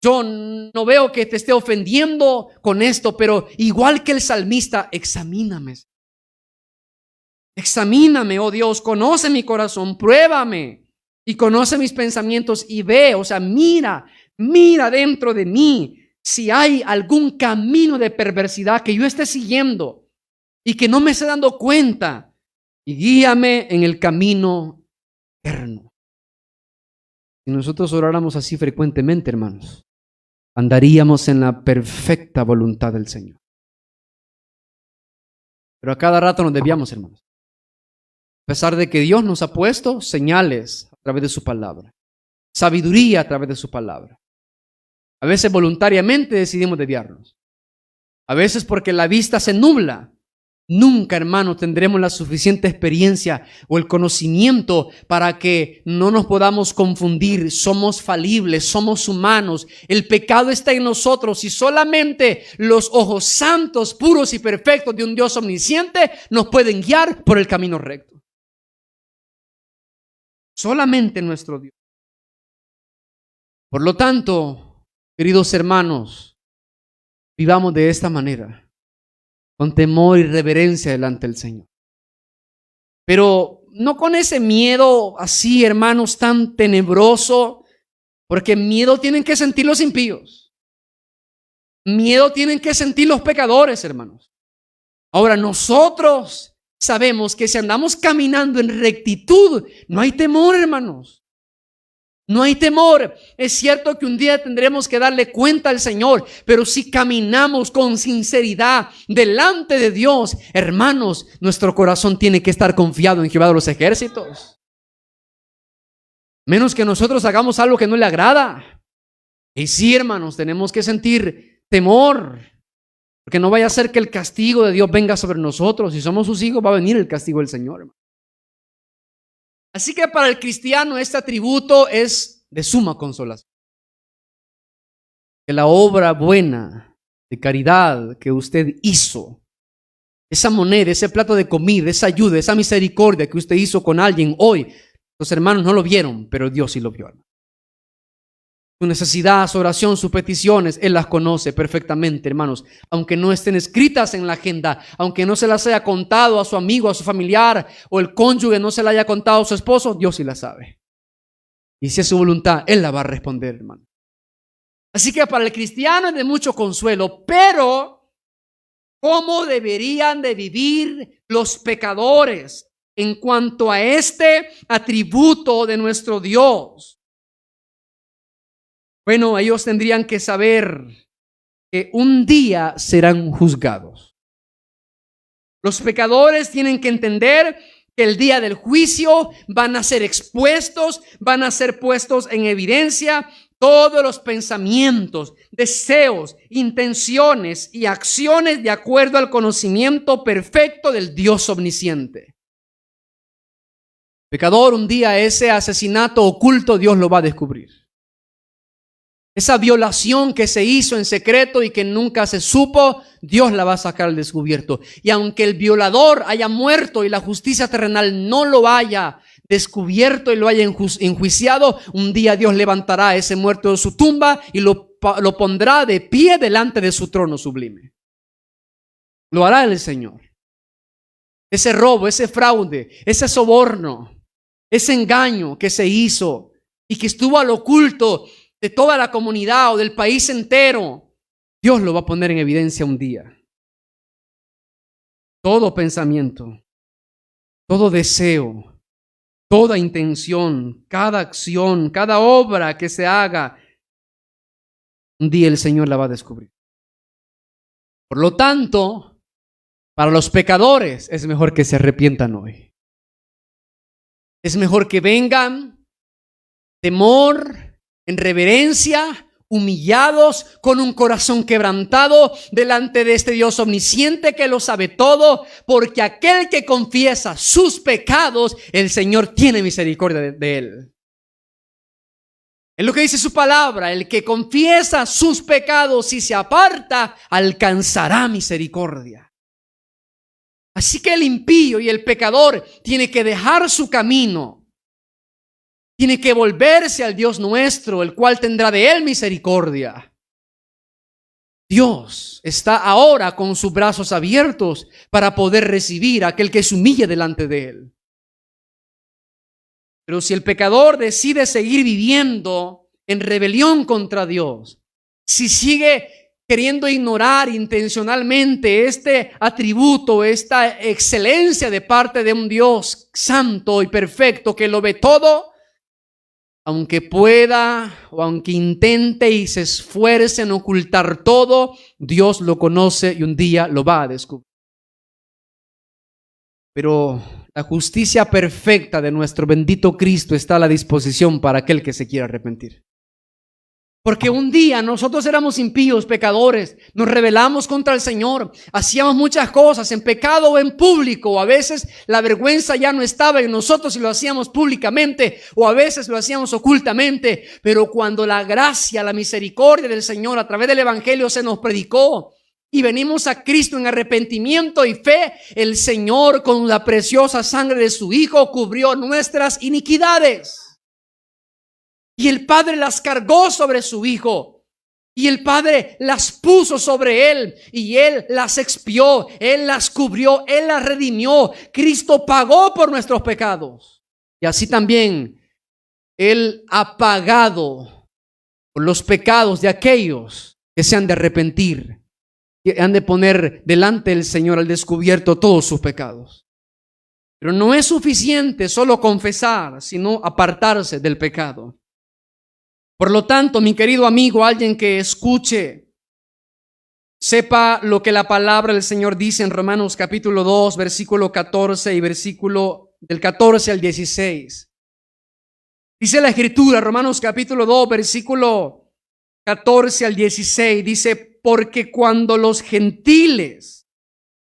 Yo no veo que te esté ofendiendo con esto, pero igual que el salmista, examíname. Examíname, oh Dios, conoce mi corazón, pruébame y conoce mis pensamientos y ve, o sea, mira dentro de mí si hay algún camino de perversidad que yo esté siguiendo y que no me esté dando cuenta y guíame en el camino eterno. Si nosotros oráramos así frecuentemente, hermanos, andaríamos en la perfecta voluntad del Señor. Pero a cada rato nos desviamos, hermanos. A pesar de que Dios nos ha puesto señales a través de su palabra, sabiduría a través de su palabra. A veces voluntariamente decidimos desviarnos. A veces porque la vista se nubla. Nunca, hermano, tendremos la suficiente experiencia o el conocimiento para que no nos podamos confundir. Somos falibles, somos humanos. El pecado está en nosotros y solamente los ojos santos, puros y perfectos de un Dios omnisciente nos pueden guiar por el camino recto. Solamente nuestro Dios. Por lo tanto, queridos hermanos, vivamos de esta manera, con temor y reverencia delante del Señor. Pero no con ese miedo así, hermanos, tan tenebroso, porque miedo tienen que sentir los impíos. Miedo tienen que sentir los pecadores, hermanos. Ahora nosotros sabemos que si andamos caminando en rectitud, no hay temor, hermanos. No hay temor. Es cierto que un día tendremos que darle cuenta al Señor, pero si caminamos con sinceridad delante de Dios, hermanos, nuestro corazón tiene que estar confiado en Jehová de los ejércitos. menos que nosotros hagamos algo que no le agrada. Y sí, hermanos, tenemos que sentir temor, porque no vaya a ser que el castigo de Dios venga sobre nosotros. Si somos sus hijos, va a venir el castigo del Señor, hermano. Así que para el cristiano este atributo es de suma consolación. Que la obra buena de caridad que usted hizo, esa moneda, ese plato de comida, esa ayuda, esa misericordia que usted hizo con alguien hoy, los hermanos no lo vieron, pero Dios sí lo vio. Su necesidad, su oración, sus peticiones, Él las conoce perfectamente, hermanos. Aunque no estén escritas en la agenda, aunque no se las haya contado a su amigo, a su familiar, o el cónyuge no se la haya contado a su esposo, Dios sí la sabe. Y si es su voluntad, Él la va a responder, hermano. Así que para el cristiano es de mucho consuelo, pero ¿cómo deberían de vivir los pecadores en cuanto a este atributo de nuestro Dios? Bueno, ellos tendrían que saber que un día serán juzgados. Los pecadores tienen que entender que el día del juicio van a ser expuestos, van a ser puestos en evidencia todos los pensamientos, deseos, intenciones y acciones de acuerdo al conocimiento perfecto del Dios omnisciente. Pecador, un día ese asesinato oculto Dios lo va a descubrir. Esa violación que se hizo en secreto y que nunca se supo, Dios la va a sacar al descubierto. Y aunque el violador haya muerto y la justicia terrenal no lo haya descubierto y lo haya enjuiciado, un día Dios levantará a ese muerto de su tumba y lo pondrá de pie delante de su trono sublime. Lo hará el Señor. Ese robo, ese fraude, ese soborno, ese engaño que se hizo y que estuvo al oculto de toda la comunidad o del país entero, Dios lo va a poner en evidencia un día. Todo pensamiento, todo deseo, toda intención, cada acción, cada obra que se haga, un día el Señor la va a descubrir. Por lo tanto, para los pecadores es mejor que se arrepientan hoy. Es mejor que vengan temor, en reverencia, humillados, con un corazón quebrantado delante de este Dios omnisciente que lo sabe todo, porque aquel que confiesa sus pecados, el Señor tiene misericordia de él. Es lo que dice su palabra: el que confiesa sus pecados y se aparta, alcanzará misericordia. Así que el impío y el pecador tiene que dejar su camino. Tiene que volverse al Dios nuestro, el cual tendrá de él misericordia. Dios está ahora con sus brazos abiertos para poder recibir a aquel que se humille delante de él. Pero si el pecador decide seguir viviendo en rebelión contra Dios, si sigue queriendo ignorar intencionalmente este atributo, esta excelencia de parte de un Dios santo y perfecto que lo ve todo, aunque pueda o aunque intente y se esfuerce en ocultar todo, Dios lo conoce y un día lo va a descubrir. Pero la justicia perfecta de nuestro bendito Cristo está a la disposición para aquel que se quiera arrepentir. Porque un día nosotros éramos impíos, pecadores, nos rebelamos contra el Señor, hacíamos muchas cosas en pecado o en público, o a veces la vergüenza ya no estaba en nosotros y lo hacíamos públicamente, o a veces lo hacíamos ocultamente. Pero cuando la gracia, la misericordia del Señor a través del Evangelio se nos predicó y venimos a Cristo en arrepentimiento y fe, el Señor con la preciosa sangre de su Hijo cubrió nuestras iniquidades. Y el Padre las cargó sobre su Hijo. Y el Padre las puso sobre Él. Y Él las expió. Él las cubrió. Él las redimió. Cristo pagó por nuestros pecados. Y así también Él ha pagado por los pecados de aquellos que se han de arrepentir. Que han de poner delante del Señor al descubierto todos sus pecados. Pero no es suficiente solo confesar, sino apartarse del pecado. Por lo tanto, mi querido amigo, alguien que escuche, sepa lo que la palabra del Señor dice en Romanos capítulo 2, versículo 14 y versículo del 14 al 16. Dice la Escritura, Romanos capítulo 2, versículo 14 al 16, dice, porque cuando los gentiles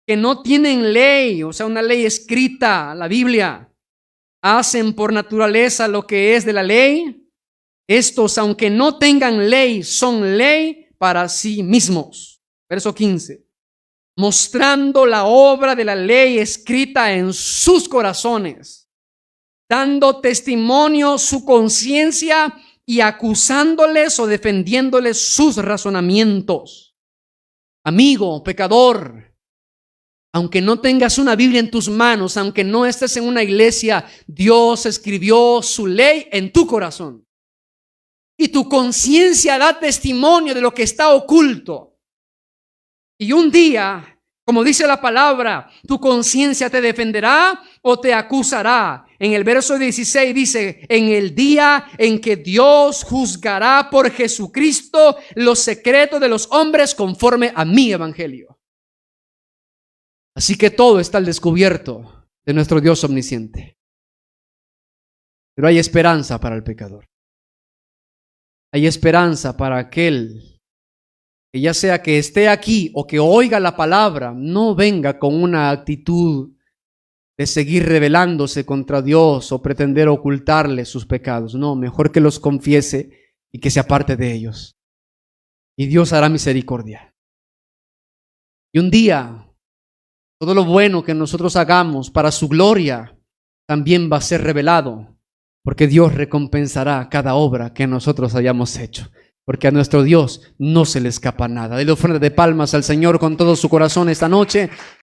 que no tienen ley, o sea, una ley escrita, la Biblia, hacen por naturaleza lo que es de la ley, estos, aunque no tengan ley, son ley para sí mismos. Verso 15. Mostrando la obra de la ley escrita en sus corazones, dando testimonio su conciencia y acusándoles o defendiéndoles sus razonamientos. Amigo, pecador, aunque no tengas una Biblia en tus manos, aunque no estés en una iglesia, Dios escribió su ley en tu corazón. Y tu conciencia da testimonio de lo que está oculto. Y un día, como dice la palabra, tu conciencia te defenderá o te acusará. En el verso 16 dice, en el día en que Dios juzgará por Jesucristo los secretos de los hombres conforme a mi evangelio. Así que todo está al descubierto de nuestro Dios omnisciente. Pero hay esperanza para el pecador. Hay esperanza para aquel que ya sea que esté aquí o que oiga la palabra, no venga con una actitud de seguir rebelándose contra Dios o pretender ocultarle sus pecados. No, mejor que los confiese y que se aparte de ellos. Y Dios hará misericordia. Y un día, todo lo bueno que nosotros hagamos para su gloria también va a ser revelado, porque Dios recompensará cada obra que nosotros hayamos hecho. Porque a nuestro Dios no se le escapa nada. Dele ofrenda de palmas al Señor con todo su corazón esta noche.